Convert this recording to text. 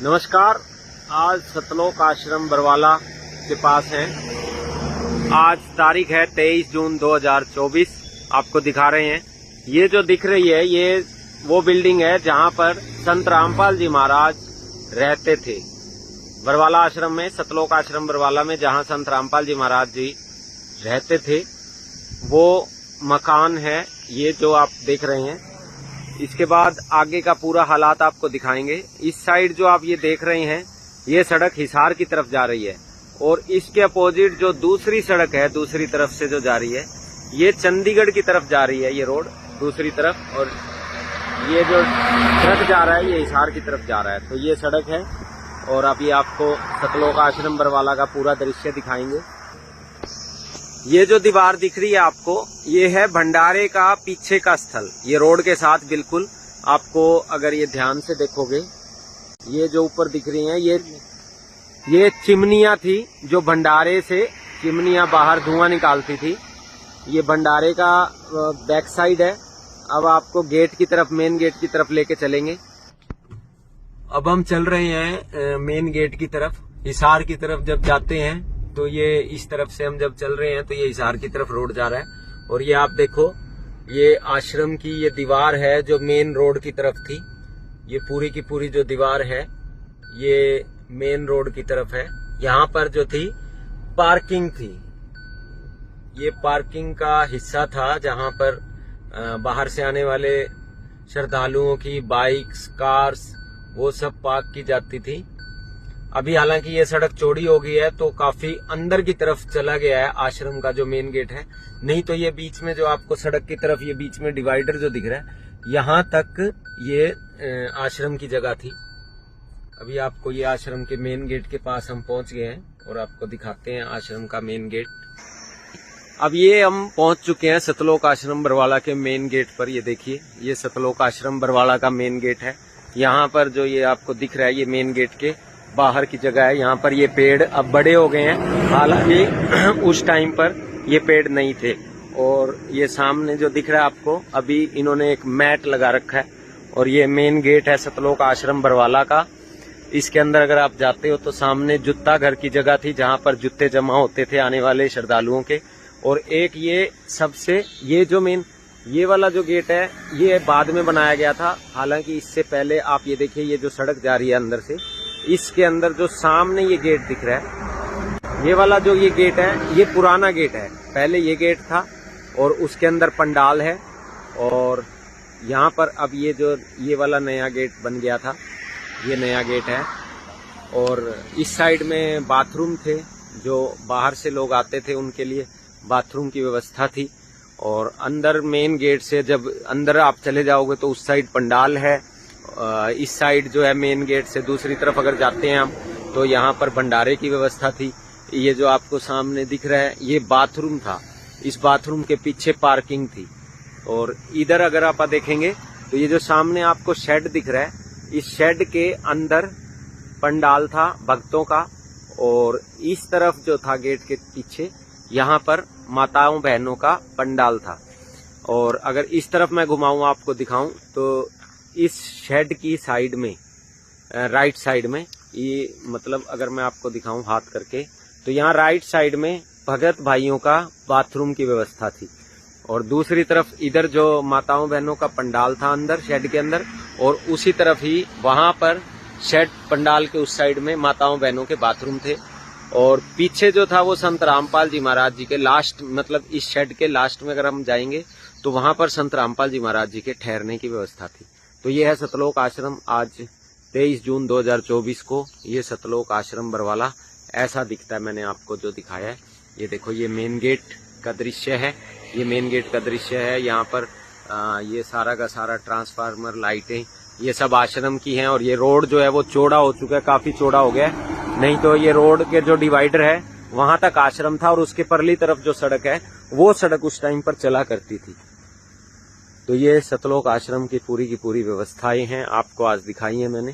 नमस्कार। आज सतलोक आश्रम बरवाला के पास हैं। आज तारीख है 23 जून 2024। आपको दिखा रहे हैं, ये जो दिख रही है ये वो बिल्डिंग है जहां पर संत रामपाल जी महाराज रहते थे। बरवाला आश्रम में, सतलोक आश्रम बरवाला में जहां संत रामपाल जी महाराज जी रहते थे, वो मकान है ये जो आप देख रहे हैं। इसके बाद आगे का पूरा हालात आपको दिखाएंगे। इस साइड जो आप ये देख रहे हैं ये सड़क हिसार की तरफ जा रही है और इसके अपोजिट जो दूसरी सड़क है दूसरी तरफ से जो जा रही है ये चंडीगढ़ की तरफ जा रही है, ये रोड दूसरी तरफ, और ये जो ट्रक जा रहा है ये हिसार की तरफ जा रहा है। तो ये सड़क है और अभी आपको सतलोक आश्रम बरवाला का पूरा दृश्य दिखाएंगे। ये जो दीवार दिख रही है आपको, ये है भंडारे का पीछे का स्थल। ये रोड के साथ बिल्कुल, आपको अगर ये ध्यान से देखोगे, ये जो ऊपर दिख रही हैं ये चिमनियां थी जो भंडारे से चिमनियां बाहर धुआं निकालती थी। ये भंडारे का बैक साइड है। अब आपको गेट की तरफ, मेन गेट की तरफ लेके चलेंगे। अब हम चल रहे हैं मेन गेट की तरफ। हिसार की तरफ जब जाते हैं तो ये इस तरफ से हम जब चल रहे हैं तो ये हिसार की तरफ रोड जा रहा है। और ये आप देखो, ये आश्रम की ये दीवार है जो मेन रोड की तरफ थी। ये पूरी की पूरी जो दीवार है ये मेन रोड की तरफ है। यहाँ पर जो थी पार्किंग थी, ये पार्किंग का हिस्सा था जहाँ पर बाहर से आने वाले श्रद्धालुओं की बाइक्स, कार्स वो सब पार्क की जाती थी। अभी हालांकि ये सड़क चौड़ी हो गई है तो काफी अंदर की तरफ चला गया है आश्रम का जो मेन गेट है। नहीं तो ये बीच में जो आपको सड़क की तरफ ये बीच में डिवाइडर जो दिख रहा है, यहाँ तक ये आश्रम की जगह थी। अभी आपको ये आश्रम के मेन गेट के पास हम पहुंच गए हैं और आपको दिखाते हैं आश्रम का मेन गेट। अब ये हम पहुंच चुके हैं सतलोक आश्रम बरवाला के मेन गेट पर। ये देखिए, ये सतलोक आश्रम बरवाला का मेन गेट है। यहाँ पर जो ये आपको दिख रहा है ये मेन गेट के बाहर की जगह है। यहाँ पर ये पेड़ अब बड़े हो गए हैं, हालांकि उस टाइम पर ये पेड़ नहीं थे। और ये सामने जो दिख रहा है आपको, अभी इन्होंने एक मैट लगा रखा है और ये मेन गेट है सतलोक आश्रम बरवाला का। इसके अंदर अगर आप जाते हो तो सामने जूता घर की जगह थी जहाँ पर जूते जमा होते थे आने वाले श्रद्धालुओं के। और एक ये सबसे, ये जो मेन ये वाला जो गेट है ये बाद में बनाया गया था। हालांकि इससे पहले आप ये देखिए, ये जो सड़क जा रही है अंदर से, इसके अंदर जो सामने ये गेट दिख रहा है, ये वाला जो ये गेट है ये पुराना गेट है। पहले ये गेट था और उसके अंदर पंडाल है। और यहाँ पर अब ये जो ये वाला नया गेट बन गया था, ये नया गेट है। और इस साइड में बाथरूम थे, जो बाहर से लोग आते थे उनके लिए बाथरूम की व्यवस्था थी। और अंदर मेन गेट से जब अंदर आप चले जाओगे तो उस साइड पंडाल है। इस साइड जो है मेन गेट से दूसरी तरफ अगर जाते हैं हम तो यहाँ पर भंडारे की व्यवस्था थी। ये जो आपको सामने दिख रहा है ये बाथरूम था। इस बाथरूम के पीछे पार्किंग थी। और इधर अगर आप देखेंगे तो ये जो सामने आपको शेड दिख रहा है, इस शेड के अंदर पंडाल था भक्तों का। और इस तरफ जो था गेट के पीछे, यहाँ पर माताओं बहनों का पंडाल था। और अगर इस तरफ मैं घुमाऊं आपको दिखाऊं तो इस शेड की साइड में, राइट साइड में, ये मतलब अगर मैं आपको दिखाऊं हाथ करके, तो यहाँ राइट साइड में भगत भाइयों का बाथरूम की व्यवस्था थी। और दूसरी तरफ इधर जो माताओं बहनों का पंडाल था अंदर शेड के अंदर, और उसी तरफ ही वहां पर शेड पंडाल के उस साइड में माताओं बहनों के बाथरूम थे। और पीछे जो था वो संत रामपाल जी महाराज जी के लास्ट, मतलब इस शेड के लास्ट में अगर हम जाएंगे तो वहां पर संत रामपाल जी महाराज जी के ठहरने की व्यवस्था थी। तो ये है सतलोक आश्रम। आज 23 जून 2024 को ये सतलोक आश्रम बरवाला ऐसा दिखता है। मैंने आपको जो दिखाया है, ये देखो, ये मेन गेट का दृश्य है। ये मेन गेट का दृश्य है। यहाँ पर ये सारा का सारा ट्रांसफार्मर, लाइटें, ये सब आश्रम की हैं। और ये रोड जो है वो चौड़ा हो चुका है, काफी चौड़ा हो गया है। नहीं तो ये रोड के जो डिवाइडर है वहां तक आश्रम था और उसके परली तरफ जो सड़क है वो सड़क उस टाइम पर चला करती थी। तो ये सतलोक आश्रम की पूरी व्यवस्थाएं हैं, आपको आज दिखाई है मैंने।